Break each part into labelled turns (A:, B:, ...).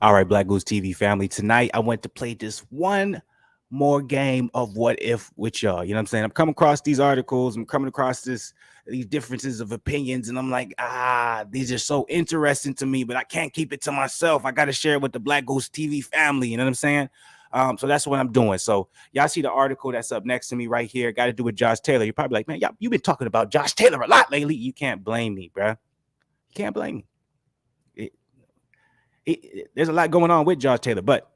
A: All right, Black Goose TV family. Tonight, I went to play this one more game of what if with y'all. You know what I'm saying? I'm coming across these articles. I'm coming across these differences of opinions, and I'm like, these are so interesting to me, but I can't keep it to myself. I got to share it with the Black Goose TV family. You know what I'm saying? So that's what I'm doing. So y'all see the article that's up next to me right here. Got to do with Josh Taylor. You're probably like, man, y'all, you've been talking about Josh Taylor a lot lately. You can't blame me, bruh. You can't blame me. It, there's a lot going on with Josh Taylor, but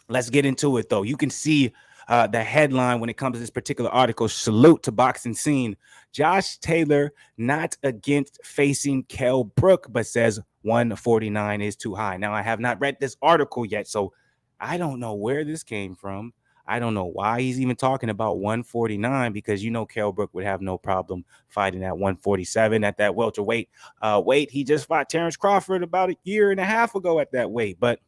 A: let's get into it though. You can see the headline when it comes to this particular article. Salute to boxing scene. Josh Taylor not against facing Kell Brook, but says 149 is too high. Now, I have not read this article yet, so I don't know where this came from. I don't know why he's even talking about 149 because you know Kell Brook would have no problem fighting at 147 at that welterweight weight. He just fought Terrence Crawford about a year and a half ago at that weight, but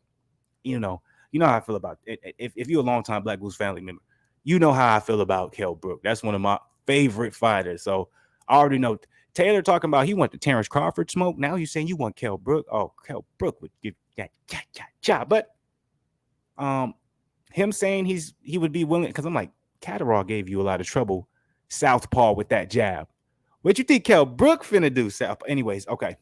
A: you know, you know how I feel about it. If you're a longtime Black Goose family member, you know how I feel about Kell Brook. That's one of my favorite fighters. So I already know Taylor talking about he want the Terrence Crawford smoke. Now you're saying you want Kell Brook. Oh, Kell Brook would give that cha. But him saying he would be willing because I'm like, Catterall gave you a lot of trouble, Southpaw with that jab. What you think Kell Brook finna do, Southpaw? Anyways, okay.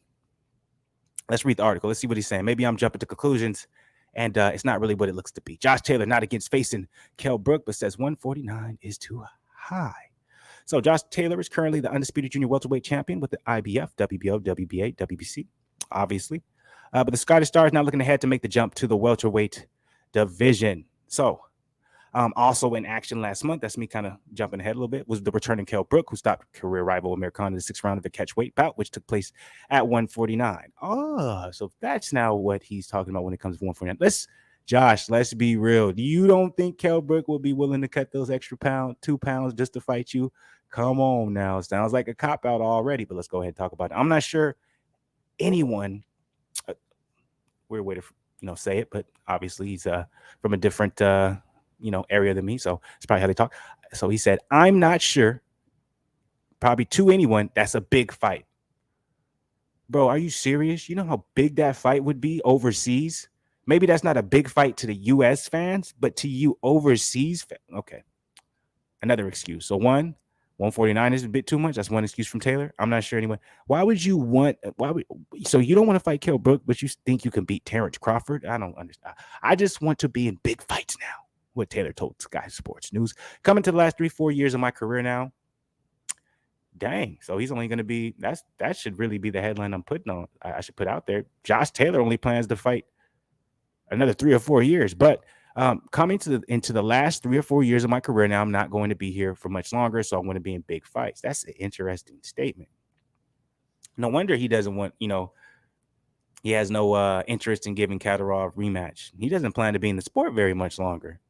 A: Let's read the article. Let's see what he's saying. Maybe I'm jumping to conclusions, and it's not really what it looks to be. Josh Taylor not against facing Kell Brook, but says 149 is too high. So Josh Taylor is currently the undisputed junior welterweight champion with the IBF, WBO, WBA, WBC, obviously. But the Scottish Star is now looking ahead to make the jump to the welterweight division. So also in action last month, that's me kind of jumping ahead a little bit, was the returning Kell Brook, who stopped career rival Amir Khan in the sixth round of the catchweight bout, which took place at 149. Oh, so that's now what he's talking about when it comes to 149. Let's be real. You don't think Kell Brook will be willing to cut those extra 2 pounds just to fight you? Come on now. It sounds like a cop out already, but let's go ahead and talk about it. I'm not sure anyone, weird way to say it, but obviously he's from a different area than me, so it's probably how they talk. So he said, I'm not sure, probably to anyone, that's a big fight. Bro, are you serious? You know how big that fight would be overseas? Maybe that's not a big fight to the US fans, but to you overseas. Okay. Another excuse. So 149 is a bit too much. That's one excuse from Taylor. I'm not sure anyway. So you don't want to fight Kell Brook, but you think you can beat Terrence Crawford? I don't understand. I just want to be in big fights now. What Taylor told Sky Sports News. Coming to the last 3-4 years of my career now. Dang. So he's only going to be, that should really be the headline I'm putting on. I should put out there. Josh Taylor only plans to fight another 3 or 4 years. But coming into the last 3 or 4 years of my career now, I'm not going to be here for much longer. So I'm going to be in big fights. That's an interesting statement. No wonder he doesn't want, he has no interest in giving Catterall a rematch. He doesn't plan to be in the sport very much longer.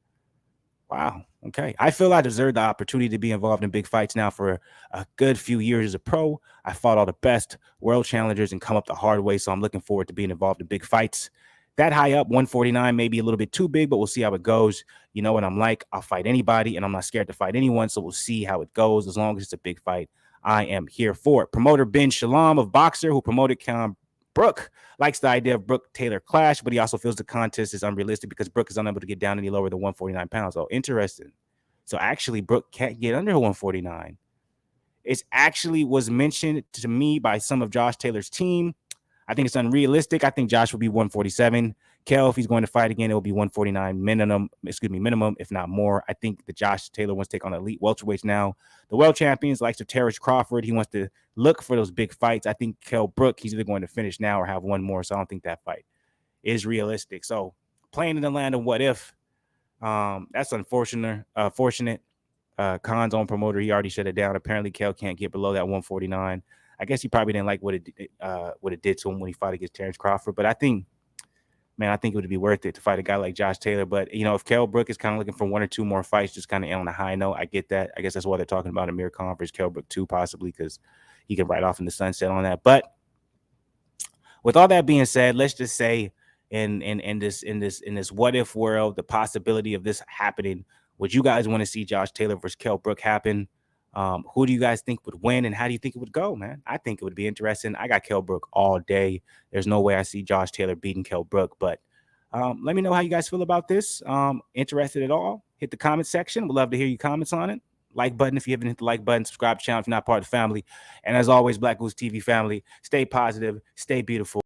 A: Wow. Okay. I feel I deserve the opportunity to be involved in big fights now for a good few years as a pro. I fought all the best world challengers and come up the hard way. So I'm looking forward to being involved in big fights. That high up, 149, maybe a little bit too big, but we'll see how it goes. You know what I'm like. I'll fight anybody, and I'm not scared to fight anyone. So we'll see how it goes. As long as it's a big fight, I am here for it. Promoter Ben Shalom of Boxer, who promoted Kell Brook, likes the idea of Brook-Taylor clash, but he also feels the contest is unrealistic because Brook is unable to get down any lower than 149 pounds. Oh, interesting. So actually, Brook can't get under 149. It actually was mentioned to me by some of Josh Taylor's team. I think it's unrealistic. I think Josh will be 147. Kell, if he's going to fight again, it will be 149 minimum, if not more. I think that Josh Taylor wants to take on elite welterweights now. The world champions, likes of Terrence Crawford, he wants to look for those big fights. I think Kell Brook, he's either going to finish now or have one more, so I don't think that fight is realistic. So playing in the land of what if, that's unfortunate. Fortunate. Khan's own promoter, he already shut it down. Apparently, Kell can't get below that 149. I guess he probably didn't like what it did to him when he fought against Terrence Crawford. But I think it would be worth it to fight a guy like Josh Taylor. But, if Kell Brook is kind of looking for 1 or 2 more fights, just kind of on a high note, I get that. I guess that's why they're talking about Amir Khan versus Kell Brook too, possibly, because he can ride off in the sunset on that. But with all that being said, let's just say in this what if world, the possibility of this happening, would you guys want to see Josh Taylor versus Kell Brook happen? Who do you guys think would win, and how do you think it would go, man? I think it would be interesting. I got Kell Brook all day. There's no way I see Josh Taylor beating Kell Brook, but Let me know how you guys feel about this. Interested at all? Hit the comment section. We'd love to hear your comments on it. Like button if you haven't hit the like button. Subscribe to the channel if you're not part of the family. And as always, Black Goose TV family, stay positive, stay beautiful.